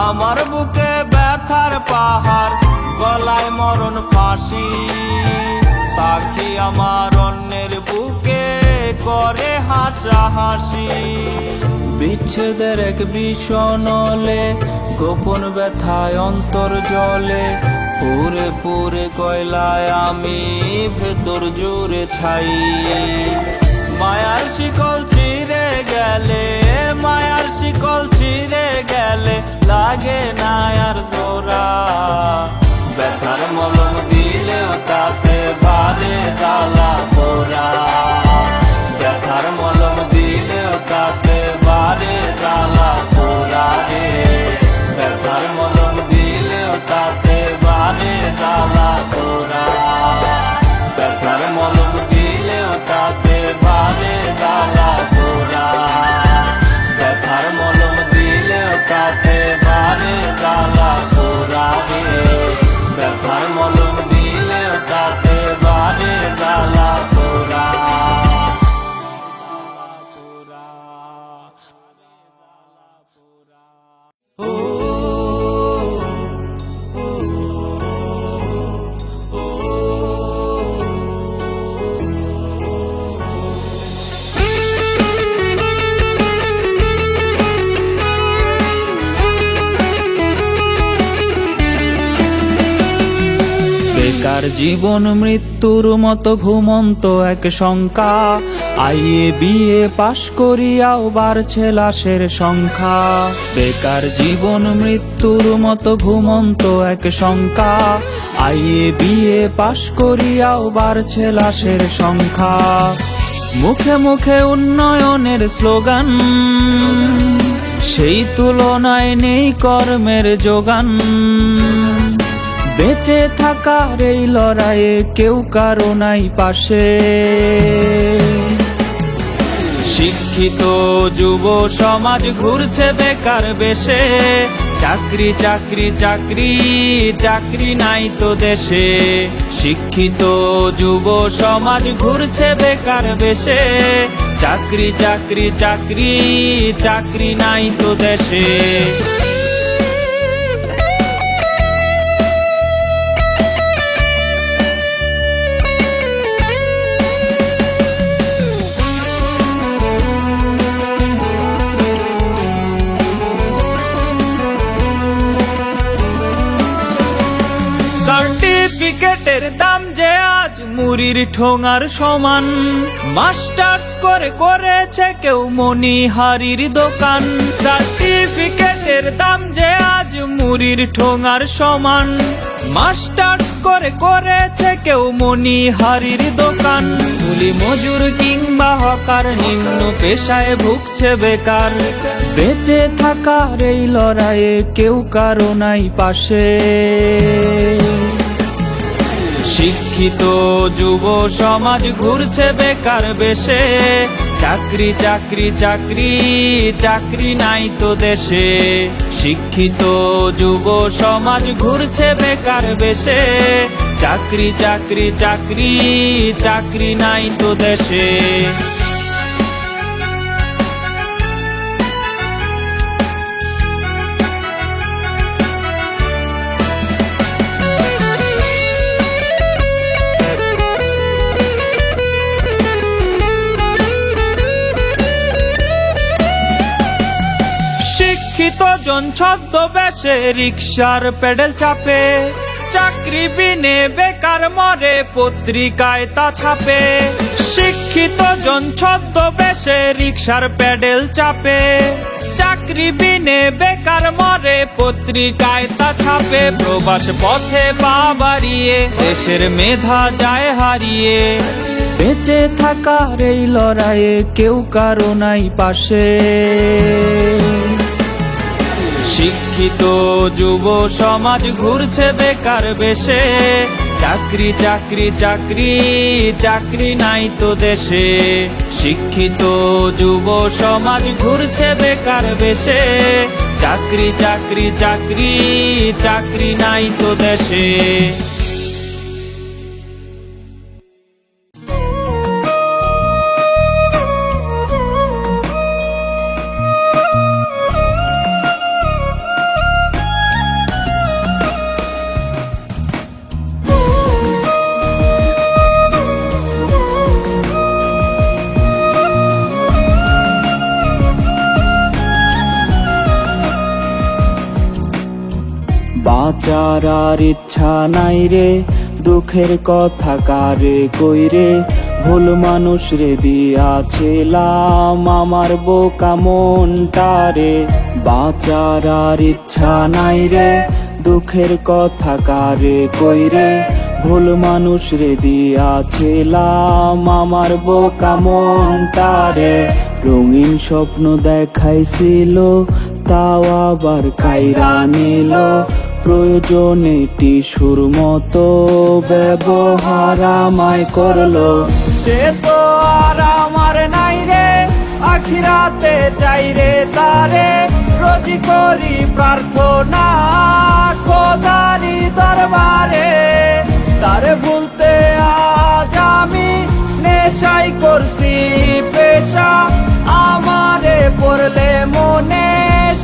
আমার বুকে ব্যথার পাহাড়, গলায় মরণ ফাঁসি। পাখি আমার অন্যের বুকে করে হাসাহাসি। বিচ্ছেদের এক বিষণলে গোপন ব্যথায় অন্তর জলে। পুরে পুরে কয়লায় আমি ভেতর জুড়ে ছাই। মায়ার শিকল ছিঁড়ে গেলে, মায়ার শিকল ছিঁড়ে গেলে লাগে না আর জোড়া। ব্যথার মলম দিলেও তাতে বারে জ্বালা পোড়া। ব্যথার মলম দিলেও তাতে বারে জ্বালা পোড়া রে। ব্যথার মলম দিলেও তাতে বারে জ্বালা পোড়া। ব্যথার মলম দিলেও তাতে বারে জ্বালা পোড়া। ব্যথার মলম দিলেও তাতে বারে জ্বালা পোড়া রে। ব্যথার মলম দিলেও তাতে বারে জ্বালা পোড়া। বেকার জীবন মৃত্যুর মতো ঘুমন্ত এক শঙ্কা। আইএ বিএ পাশ করিয়াও বাড়ছে লাশের সংখ্যা। বেকার জীবন মৃত্যুর মতো ঘুমন্ত এক শঙ্কা। আইএ বিএ পাশ করিয়াও বাড়ছে লাশের সংখ্যা। মুখে মুখে উন্নয়নের স্লোগান, সেই তুলনায় নেই কর্মের যোগান। বেঁচে থাকার এই লড়াইয়ে কেউ কারো নাই পাশে। শিক্ষিত যুব সমাজ ঘুরছে বেকার বেশে। চাকরি চাকরি চাকরি চাকরি নাই তো দেশে। শিক্ষিত যুব সমাজ ঘুরছে বেকার বেশে। চাকরি চাকরি চাকরি চাকরি নাই তো দেশে। সার্টিফিকেটের দাম যে আজ মুড়ির ঠোঙার সমান। মাস্টার্স করে করেছে কেউ মনিহারির দোকান। সার্টিফিকেটের দাম যে আজ মুড়ির ঠোঙার সমান। মাস্টার্স করে করেছে কেউ মনিহারির দোকান। কুলি মজুর কিংবা হকার নিম্ন পেশায় ভুগছে বেকার। বেঁচে থাকার এই লড়াইয়ে কেউ কারো নাই পাশে। শিক্ষিত যুব সমাজ ঘুরছে বেকার বেশে। চাকরি চাকরি চাকরি চাকরি নাই তো দেশে, শিক্ষিত যুব সমাজ ঘুরছে বেকার বেশে। চাকরি চাকরি চাকরি চাকরি নাই তো দেশে। শিক্ষিত জন ছদ্মবেশে রিকশার পেডেল চাপে, চাকরি বিনে বেকার মরে পত্রিকায় তা ছাপে। শিক্ষিত জন ছদ্মবেশে রিকশার পেডেল চাপে, চাকরি বিনে বেকার মরে পত্রিকায় তা ছাপে। প্রবাস পথে পা বাড়িয়ে দেশের মেধা যায় হারিয়ে, বেঁচে থাকার এই লড়াইয়ে কেউ কারো নাই পাশে। শিক্ষিত যুব সমাজ ঘুরছে বেকার বেশে, চাকরি চাকরি চাকরি চাকরি নাই তো দেশে। শিক্ষিত যুব সমাজ ঘুরছে বেকার বেশে, চাকরি চাকরি চাকরি চাকরি নাই তো দেশে। বাঁচার আর ইচ্ছা নাই রে, দুঃখের কথা কারে কইরে, ভুল মানুষ রে দিয়াছিলাম আমার বোকা মনটারে। বাঁচার আর ইচ্ছা নাই রে, দুঃখের কথা কারে কইরে, ভুল মানুষ রে দিয়াছিলাম আমার বোকা মনটারে। রঙিন স্বপ্ন দেখাইছিল তাও আবার কাইরা নিল, প্রয়োজনে টিসুর মতো ব্যবহার আমায় করলো। সে তো আর আমার নাই রে, আখিরাতে চাই রে তারে, রোজি করি প্রার্থনা খোদারি দরবারে। তারে ভুলতে আজ আমি নেশাই করছি পেশা, আমারে পড়লে মনে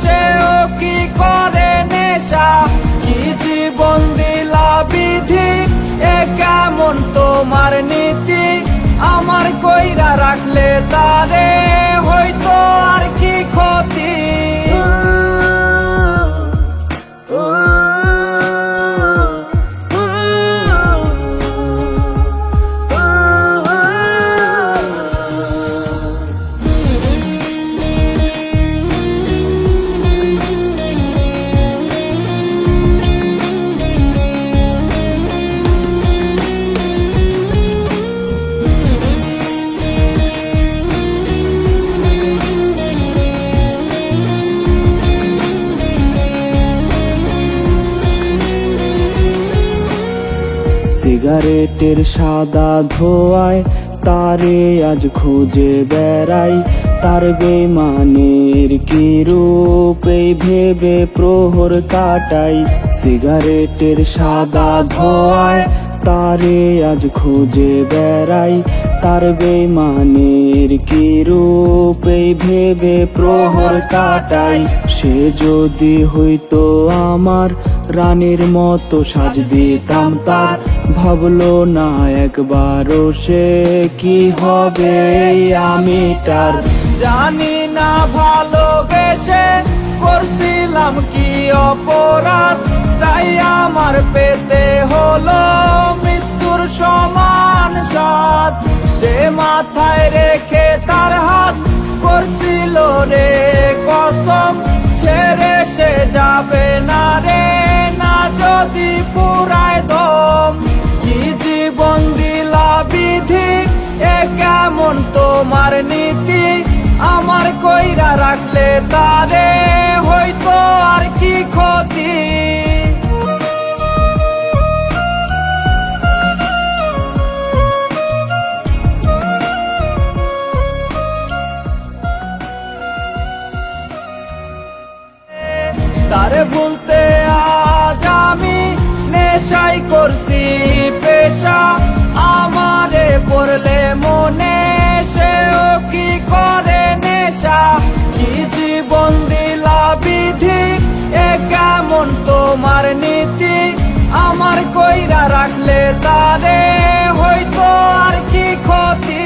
সেও কি করে নেশা। কি জীবন দিলা বিধি, এ কেমন তোমার নীতি, আমার কইরা রাখলে তারে হয়তো আর কি ক্ষতি। সিগারেটের সাদা ধোঁয়ায় তারে আজ খুঁজে বেড়াই, তার বেমানের কি রূপ এই ভেবে প্রহর কাটাই। সিগারেটের সাদা ধোঁয়ায় তারে আজ খুঁজে বেড়াই, তার বেমানের কি রূপ এই ভেবে প্রহর কাটাই। সে যদি হইতো আমার রানীর মতো সাজ দিতাম তার, ভাবলো না একবারও সে কি হবে আমি তার। জানি না ভালোবেসে করছিলাম কি অপরাধ, তাই আমার পেতে হলো মৃত্যুর সমান স্বাদ। সে মাথায় রেখে তার হাত করছিল রে কসম, ছেড়ে সে যাবে না রে, না যদি ফুরায় দম। কি জীবন দিলা বিধি, এ কেমন তোমার নীতি, আমার কইরা রাখলে তারে হয়তো আর কি ক্ষতি। তারে ভুলতে আজ আমি নেশাই করছি পেশা। আমারে পড়লে মনে সেও কি করে নেশা। কি জীবন দিলা বিধি, এ কেমন তোমার নীতি। আমার কইরা রাখলে তারে হয়তো আর কি ক্ষতি।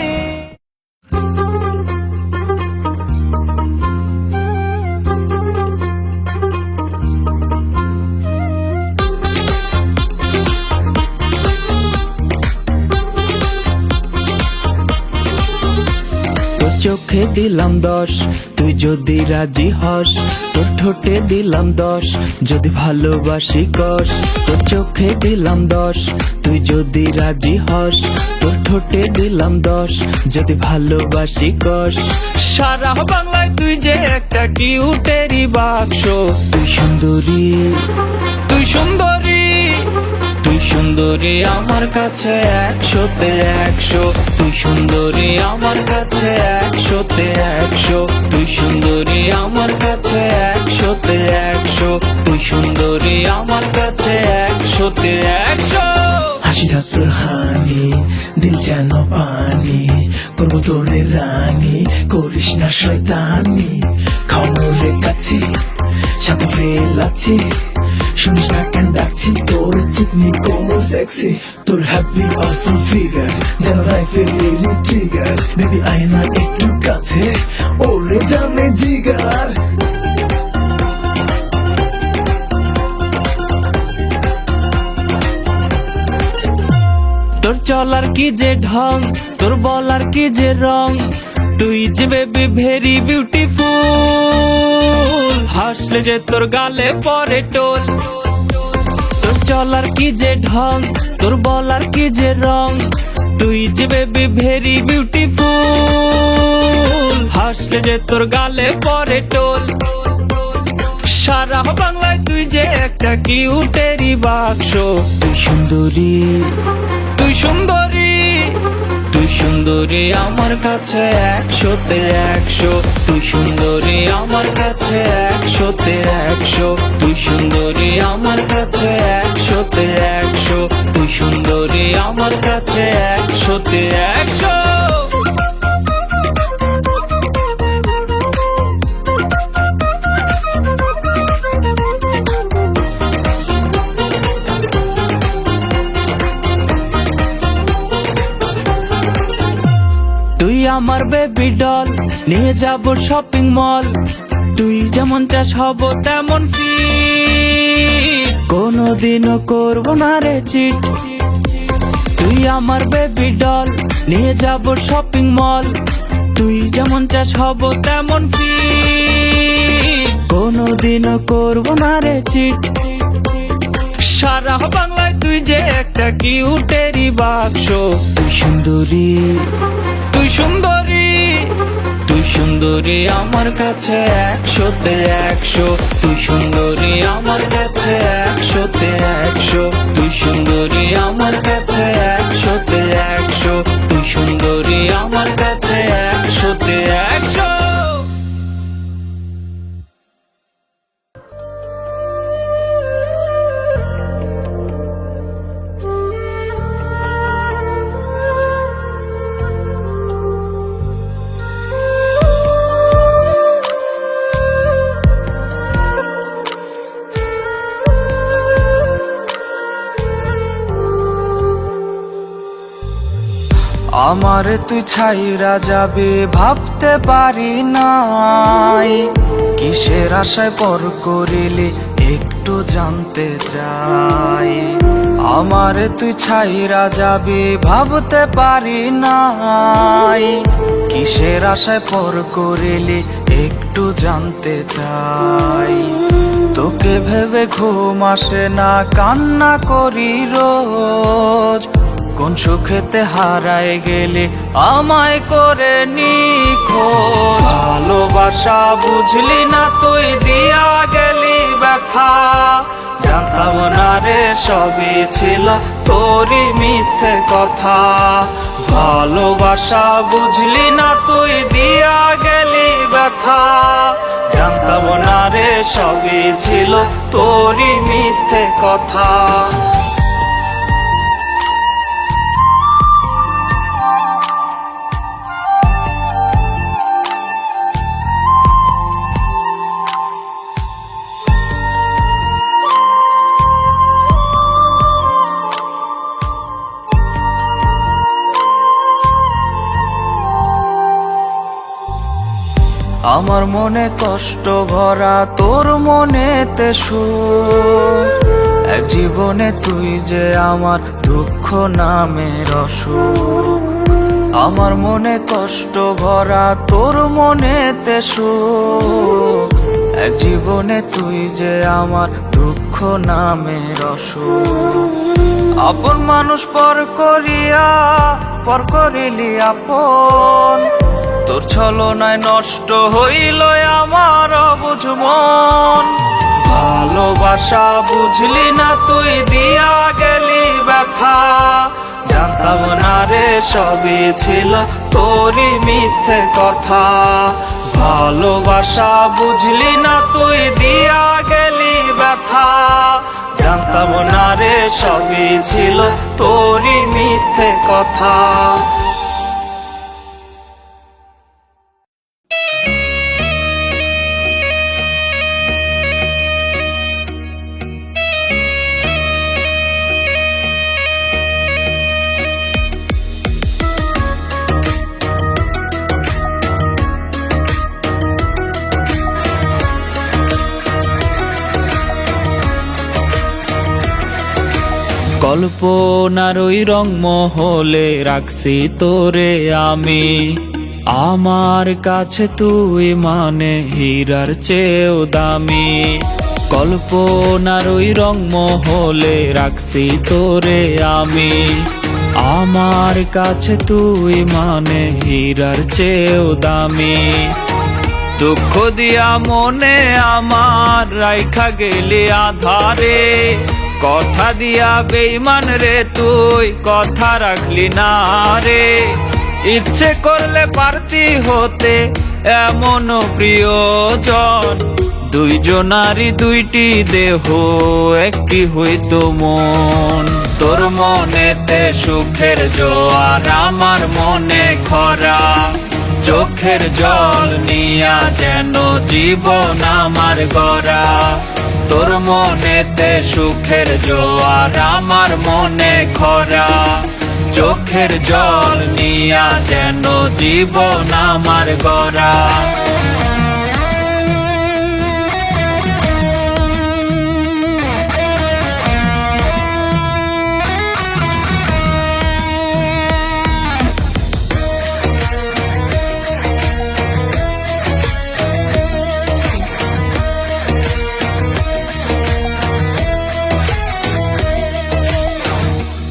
তোর চোখে দিলাম 10, তুই যদি রাজি হস। তোর ঠোঁটে দিলাম 10, যদি ভালোবাসি কস। তোর চোখে দিলাম 10, তুই যদি রাজি হস। তোর ঠোঁটে দিলাম 10, যদি ভালোবাসি কস। সারা বাংলায় তুই যে একটা কিউটেরি বাক্স। তুই সুন্দরী, তুই সুন্দরী, তুই সুন্দরী আমার কাছে 100-তে 100। তুই সুন্দরী আমার কাছে 100-তে 100। তুই সুন্দরী আমার কাছে 100-তে 100। তুই সুন্দরী আমার কাছে 100-তে 100। হাসিটা তোর হানি, দিল যেন পানি, করবো তোরে রানী, করিস না শয়তানি। খাওয়ানোরে কাছে সাথে ফেল আছে, শুনিস না কেন ডাকছি তোর চিকনি কোমল সেক্সি। তোর হ্যাপি অসম ফিগার যেন রাইফেল ট্রিগার। বেবি আয় না একটু কাছে, ওরে জানে জিগার। তোর চলার কি যে ঢং, তোর বলার কি যে রং। তুই যে বেবি ভেরি বিউটিফুল, হাসলে যে তোর গালে পরে টোল। তোর চলার কি যে ঢং, তোর বলার কি যে রং। তুই যে বেবি ভেরি বিউটিফুল, হাসলে যে তোর গালে পরে টোল। সারা বাংলায় তুই যে একটা কিউটেরি বাক্স। তুই সুন্দরী, তুই সুন্দরী, তুই সুন্দরী আমার কাছে 100-তে 100। তুই সুন্দরী আমার কাছে 100-তে 100। তুই সুন্দরী আমার কাছে 100-তে 100। তুই সুন্দরী আমার কাছে 100-তে 100। তুই আমার বেবি ডল, নিয়ে যাব শপিং মল। তুই যেমন চাস হব তেমন ফিট, কোনোদিনও করবো না রে চিট। তুই আমার বেবি ডল, নিয়ে যাব শপিং মল। তুই যেমন চাস হব তেমন ফিট, কোনোদিনও করবো না রে চিট। সারা বাংলায় তুই যে একটা কিউটেরি বাক্স। তুই সুন্দরী, তুই সুন্দরী, তুই সুন্দরী আমার কাছে 100-তে 100। তুই সুন্দরী আমার কাছে 100-তে 100। তুই সুন্দরী আমার কাছে 100-তে 100। তুই সুন্দরী আমার কাছে 100-তে 100। আমারে তুই ছাইরা যাবে ভাবতে পারি নাই, কিসের আশায় পর করিলি একটু জানতে চাই। আমারে তুই ছাইরা যাবে ভাবতে পারি নাই, কিসের আশায় পর করিলি একটু জানতে চাই। তোকে ভেবে ঘুম আসে না, কান্না করি রোজ। কোন সুখেতে হারায় গেলে আমায় করে নিখোঁজ। ভালোবাসা বুঝলি না তুই, দিয়া গেলি ব্যথা। জানতাম না রে সবই ছিল তোরই মিথ্যে কথা। ভালোবাসা বুঝলি না তুই, দিয়া গেলি ব্যথা। জানতাম না রে সবই ছিল তোরই মিথ্যে কথা। আমার মনে কষ্ট ভরা, তোর মনেতে সুখ। এক জীবনে তুই যে আমার দুঃখ নামের অসুখ। আমার মনে কষ্ট ভরা, তোর মনেতে সুখ। এক জীবনে তুই যে আমার দুঃখ নামের অসুখ। আপন মানুষ পর করিয়া পর করিলি আপন, তোর ছলনায় নষ্ট হইল আমার অবুঝ মন। ভালোবাসা বুঝলি না তুই, দিয়া গেলি ব্যথা। জানতাম না রে সবই ছিল তোরই মিথ্যে কথা। ভালোবাসা বুঝলি না তুই, দিয়া গেলি ব্যথা। জানতাম না রে সবই ছিল তোরই মিথ্যে কথা। কল্পনার ওই রংমহলে রাখছি তোরে আমি। আমার কাছে তুই মানে হীরার চেয়েও দামি। কল্পনার ওই রংমহলে রাখছি তোরে আমি। আমার কাছে তুই মানে হীরার চেয়েও দামি। দুঃখ দিয়া মনে আমার রাইখা গেলি আধারে। কথা দিয়া বেঈমান রে তুই, কথা রাখলি না রে। ইচ্ছে করলে পারতি হতে এমন প্রিয়জন। দুইজনারই দুইটি দেহ, একটি হইতো মন। তোর মনেতে সুখের জোয়ার, আমার মনে খরা। চোখের জল নিয়া যেন জীবন আমার গড়া। তোর মনেতে সুখের জোয়ার, আমার মনে খরা। চোখের জল নিয়া যেন জীবন আমার গড়া।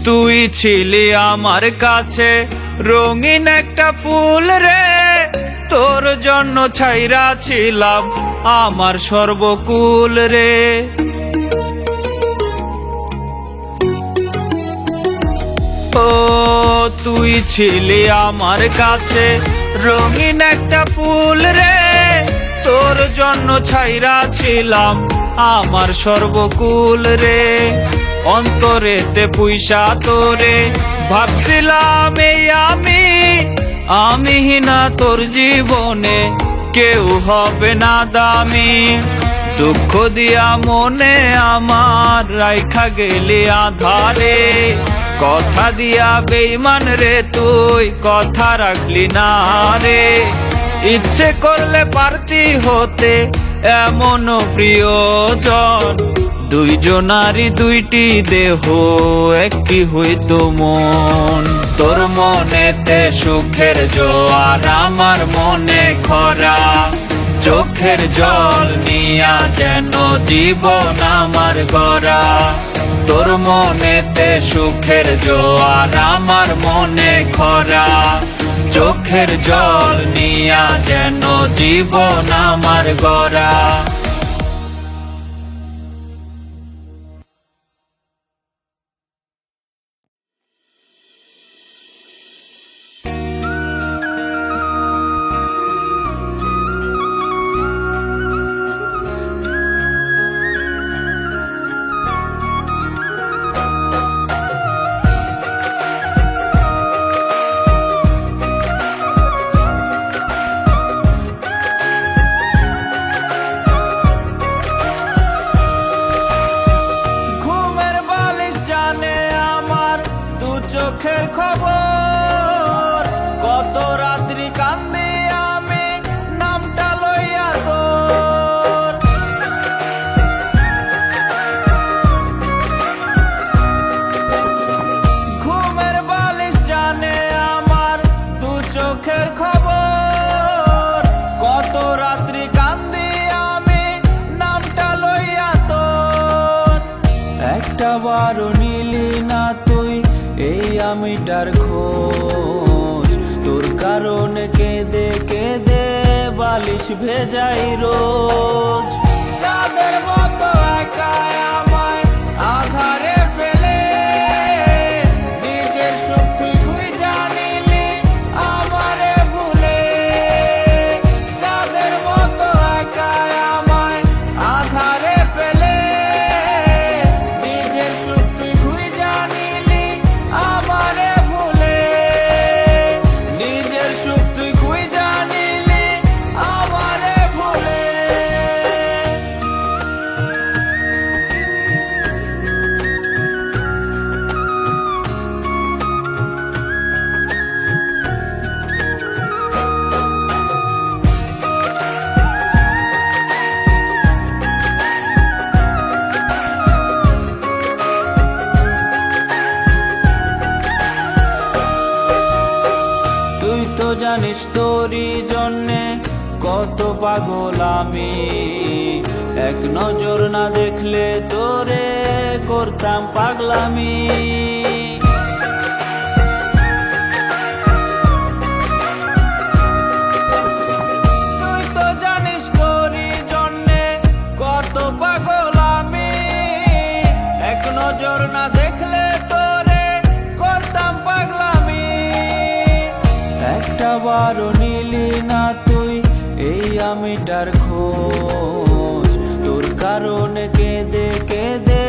তুই ছিলি আমার কাছে রঙিন একটা ফুল রে। তোর জন্য ছাইরা ছিলাম আমার সর্বকুল রে। ও তুই ছিলি আমার কাছে রঙিন একটা ফুল রে। তোর জন্য ছাইরা ছিলাম আমার সর্বকুল রে। অন্তরেতে পুইসা তোরে ভাবছিলাম এই আমি না তোর জীবনে কেউ হবে না দামি। দুঃখ দিয়া মনে আমার রাইখা গেলি আধারে। কথা দিয়া বেঈমান রে তুই, কথা রাখলি না রে। ইচ্ছে করলে পারতি হতে এমন প্রিয়জন। দুইজনারই দুইটি দেহ, একটি হইতো মন। তোর মনেতে সুখের জোয়ার, আমার মনে খরা। চোখের জল নিয়া যেন জীবন আমার গড়া। তোর মনেতে সুখের জোয়ার, আমার মনে খরা। চোখের জল নিয়া যেন জীবন আমার গড়া। আমিটার খোঁজ, তোর কারণে কেঁদে কেঁদে বালিশ ভেজাই রোজ। চাঁদের মতো একা আমায় আধারে ফেলে, নিজের সুখ তুই খুঁজা নিলি আমারে ভুলে। চাঁদের মতো একা আমায় আধারে ফেলে, নিজের সুখ তুই খুঁজা নিলি আমারে ভুলে। নিজের সুখ তুই খুঁজা নিলি আমারে ভুলে। তুই তো জানিস তোরই জন্যে কত পাগল আমি, এক নজর না দেখলে তোরে করতাম পাগলামি। তুই তো জানিস তোরই জন্যে কত পাগল আমি, এক নজর না দেখলে তোরে করতাম পাগলামি। একটা বারো নিলি না তুই এই আমিটার খোঁজ, তোর কারণে কেঁদে কেঁদে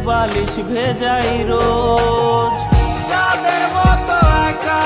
বালিশ ভেজাই রোজ। চাঁদের মতো একা